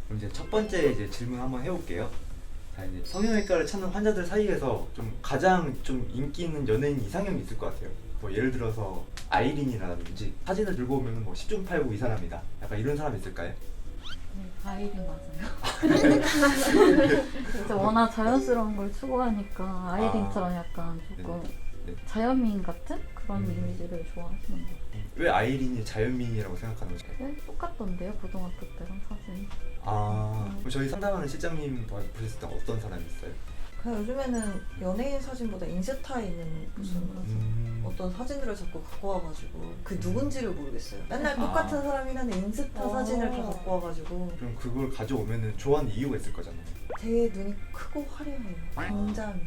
그럼 이제 첫 번째 이제 질문 한번 해볼게요. 자, 이제 성형외과를 찾는 환자들 사이에서 좀 가장 좀 인기 있는 연예인 이상형이 있을 것 같아요. 뭐 예를 들어서 아이린이라든지 사진을 들고 오면 뭐 10중 8구 이 사람이다. 약간 이런 사람 있을까요? 네, 아이린 맞아요. 진짜 워낙 자연스러운 걸 추구하니까 아이린처럼 약간 조금 네. 자연미인 같은 그런 음. 이미지를 좋아하시는 것 같아요. 왜 아이린이 자연미인이라고 생각하는 거죠? 네, 똑같던데요, 고등학교 때랑 사진. 그럼 저희 상담하는 실장님 보셨을 때 어떤 사람이 있어요? 그냥 요즘에는 연예인 사진보다 인스타에 있는 무슨 어떤 사진들을 자꾸 갖고 와가지고 그 누군지를 모르겠어요. 맨날 똑같은 사람이라는 인스타 사진을 다 갖고 와가지고 그럼 그걸 가져오면은 좋아하는 이유가 있을 거잖아요. 되게 눈이 크고 화려해요. 굉장히.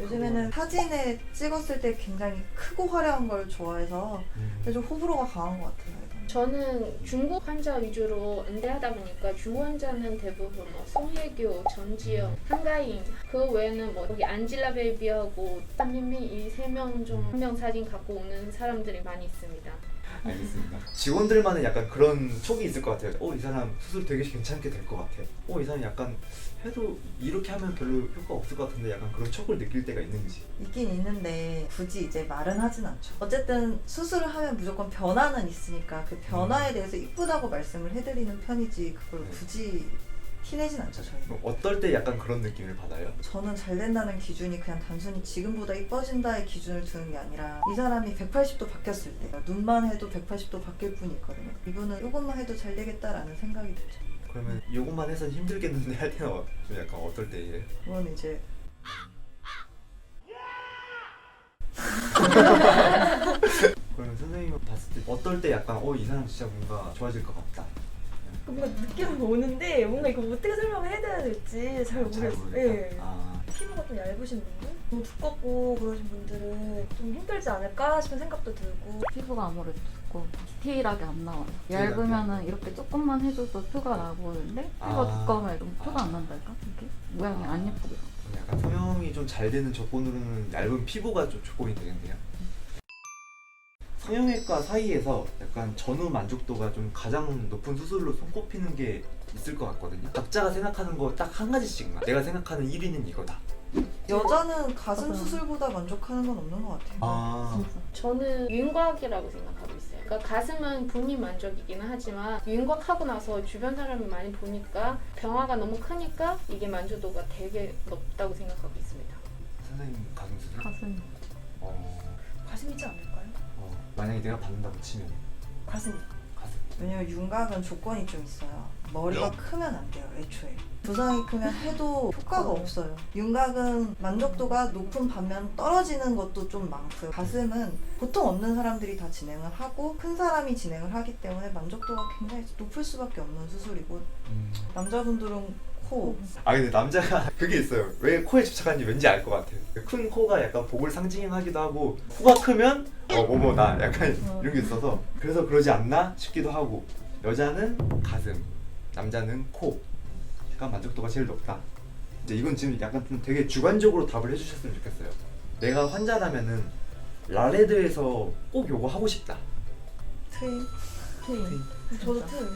요즘에는 사진에 찍었을 때 굉장히 크고 화려한 걸 좋아해서 좀 호불호가 강한 것 같아요. 저는 중국 환자 위주로 응대하다 보니까 중국 환자는 대부분 뭐 송혜교, 전지현, 한가인 그 외에는 뭐 여기 안질라 베이비하고 땀민민 이 세 명 중 한 명 사진 갖고 오는 사람들이 많이 있습니다. 알겠습니다. 직원들만은 약간 그런 촉이 있을 것 같아요. 이 사람 수술 되게 괜찮게 될 것 같아. 이 사람 약간 해도 이렇게 하면 별로 효과 없을 것 같은데 약간 그런 촉을 느낄 때가 있는지. 있긴 있는데 굳이 이제 말은 하진 않죠. 어쨌든 수술을 하면 무조건 변화는 있으니까 그 변화에 대해서 이쁘다고 말씀을 해드리는 편이지 그걸 네. 굳이 티내진 않죠, 저희는. 그럼 어떨 때 약간 그런 느낌을 받아요? 저는 잘 된다는 기준이 그냥 단순히 지금보다 이뻐진다의 기준을 두는 게 아니라 이 사람이 180도 바뀌었을 때 눈만 해도 180도 바뀔 분이 있거든요. 이분은 이것만 해도 잘 되겠다라는 생각이 들죠. 그러면 이것만 해선 힘들겠는데 할 때는 좀 약간 어떨 때예요? 그건 이제 그러면 선생님 봤을 때 어떨 때 약간 이 사람 진짜 뭔가 좋아질 것 같다. 뭔가 느낌은 오는데 뭔가 이거 어떻게 설명을 해야 될지 잘 모르겠어요. 모르겠다. 예. 피부가 좀 얇으신 분들, 너무 두껍고 그러신 분들은 좀 힘들지 않을까 싶은 생각도 들고. 피부가 아무래도 두껍고 디테일하게 안 나와요. 얇으면은 이렇게 조금만 해줘도 표가 나 보이는데 피부가 두꺼우면 좀 표가 안 난달까? 이렇게 모양이 안 예쁘게 나와. 그럼 약간 성형이 좀 잘 되는 조건으로는 얇은 피부가 좀 조건이 되겠네요. 성형외과 사이에서 약간 전후 만족도가 좀 가장 높은 수술로 손꼽히는 게 있을 것 같거든요. 각자가 생각하는 거 딱 한 가지씩만. 내가 생각하는 1위는 이거다. 여자는 가슴 맞아요. 수술보다 만족하는 건 없는 것 같아요. 진짜. 저는 윤곽이라고 생각하고 있어요. 그러니까 가슴은 본인 만족이기는 하지만 윤곽하고 나서 주변 사람이 많이 보니까 병화가 너무 크니까 이게 만족도가 되게 높다고 생각하고 있습니다. 선생님 가슴 수술? 가슴. 가슴이지 않을까요? 만약에 내가 받는다고 치면 가슴이. 가슴. 왜냐면 윤곽은 조건이 좀 있어요. 머리가 크면 안 돼요, 애초에. 두상이 크면 해도 효과가 없어요. 윤곽은 만족도가 높은 반면 떨어지는 것도 좀 많고요. 가슴은 보통 없는 사람들이 다 진행을 하고 큰 사람이 진행을 하기 때문에 만족도가 굉장히 높을 수밖에 없는 수술이고 남자분들은 코, 근데 남자가 그게 있어요. 왜 코에 집착하는지 왠지 알 것 같아요. 큰 코가 약간 복을 상징하기도 하고 코가 크면 나 약간 이런 게 있어서 그래서 그러지 않나 싶기도 하고 여자는 가슴, 남자는 코. 약간 만족도가 제일 높다. 이제 이건 지금 약간 좀 되게 주관적으로 답을 해주셨으면 좋겠어요. 내가 환자라면은 라레드에서 꼭 요거 하고 싶다. 트임. 저도 틀.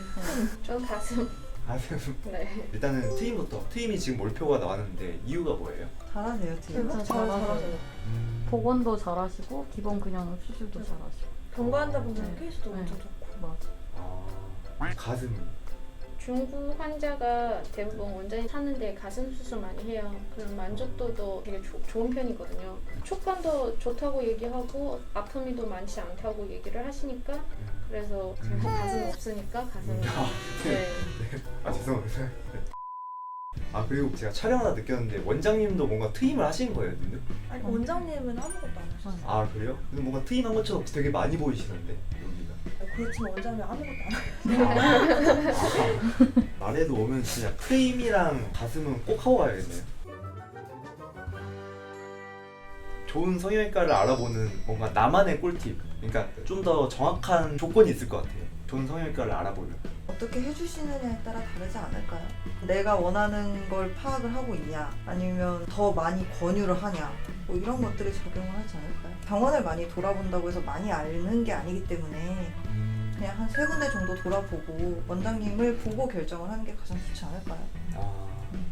전 가슴. 가슴. 네. 일단은 트임부터. 트임이 지금 몰표가 나왔는데 이유가 뭐예요? 잘하세요, 트임. 진짜 잘하세요. 복원도 잘하시고 기본 근형 수술도 잘하시고. 경과환자분들은 네. 케이스도 네. 엄청 좋고. 맞아. 가슴은 중국 환자가 대부분 원장님 사는데 가슴 수술 많이 해요. 그럼 만족도도 되게 좋은 편이거든요. 촉감도 좋다고 얘기하고 아픔이도 많지 않다고 얘기를 하시니까 그래서 제가 가슴 없으니까 가슴. 네. 죄송합니다. 그리고 제가 촬영하다 느꼈는데 원장님도 뭔가 트임을 하신 거예요, 눈을? 아니 원장님은 아무것도 안 하셨어요. 그래요? 근데 뭔가 트임한 것처럼 되게 많이 보이시던데 여기가. 그렇지만 원장님 아무것도 안 하셨어요. 말에도 오면 진짜 트임이랑 가슴은 꼭 하고 가야겠네요. 좋은 성형외과를 알아보는 뭔가 나만의 꿀팁. 그러니까 좀 더 정확한 조건이 있을 것 같아요. 좋은 성형외과를 알아보려면. 어떻게 해주시느냐에 따라 다르지 않을까요? 내가 원하는 걸 파악을 하고 있냐 아니면 더 많이 권유를 하냐 뭐 이런 것들이 적용을 하지 않을까요? 병원을 많이 돌아본다고 해서 많이 앓는 게 아니기 때문에 그냥 한 3군데 정도 돌아보고 원장님을 보고 결정을 하는 게 가장 좋지 않을까요?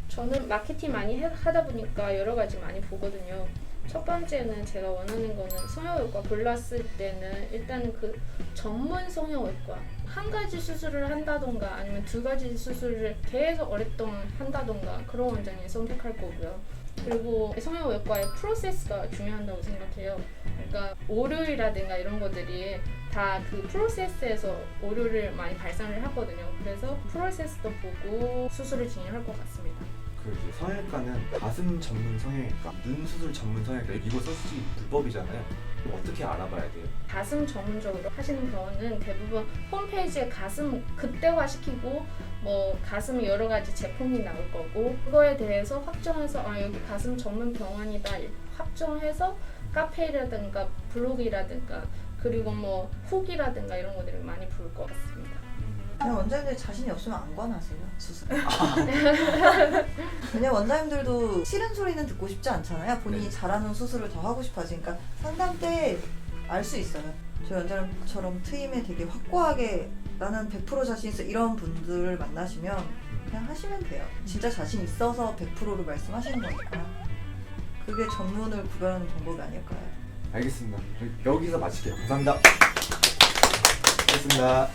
저는 마케팅 많이 하다 보니까 여러 가지 많이 보거든요. 첫 번째는 제가 원하는 거는 성형외과 골랐을 때는 일단은 그 전문 성형외과 한 가지 수술을 한다던가 아니면 2가지 수술을 계속 오랫동안 한다던가 그런 원장님 선택할 거고요. 그리고 성형외과의 프로세스가 중요하다고 생각해요. 그러니까 오류라든가 이런 것들이 다 그 프로세스에서 오류를 많이 발생을 하거든요. 그래서 프로세스도 보고 수술을 진행할 것 같습니다. 그 이제 성형외과는 가슴 전문 성형외과, 눈 수술 전문 성형외과 이거 솔직히 불법이잖아요. 어떻게 알아봐야 돼요? 가슴 전문적으로 하시는 병원은 대부분 홈페이지에 가슴 극대화시키고 뭐 가슴 여러 가지 제품이 나올 거고 그거에 대해서 확정해서 아 여기 가슴 전문 병원이다 확정해서 카페라든가 블로그라든가 그리고 뭐 후기라든가 이런 것들을 많이 볼 것 같습니다. 그냥 원장님들 자신이 없으면 안 권하세요 수술. 왜냐면 원장님들도 싫은 소리는 듣고 싶지 않잖아요. 본인이 네. 잘하는 수술을 더 하고 싶어 하시니까 상담 때 알 수 있어요. 저희 원장님처럼 트임에 되게 확고하게 나는 100% 자신 있어 이런 분들을 만나시면 그냥 하시면 돼요. 진짜 자신 있어서 100%를 말씀하시는 거니까 그게 전문을 구별하는 방법이 아닐까요? 알겠습니다. 여기서 마칠게요. 감사합니다. 알겠습니다.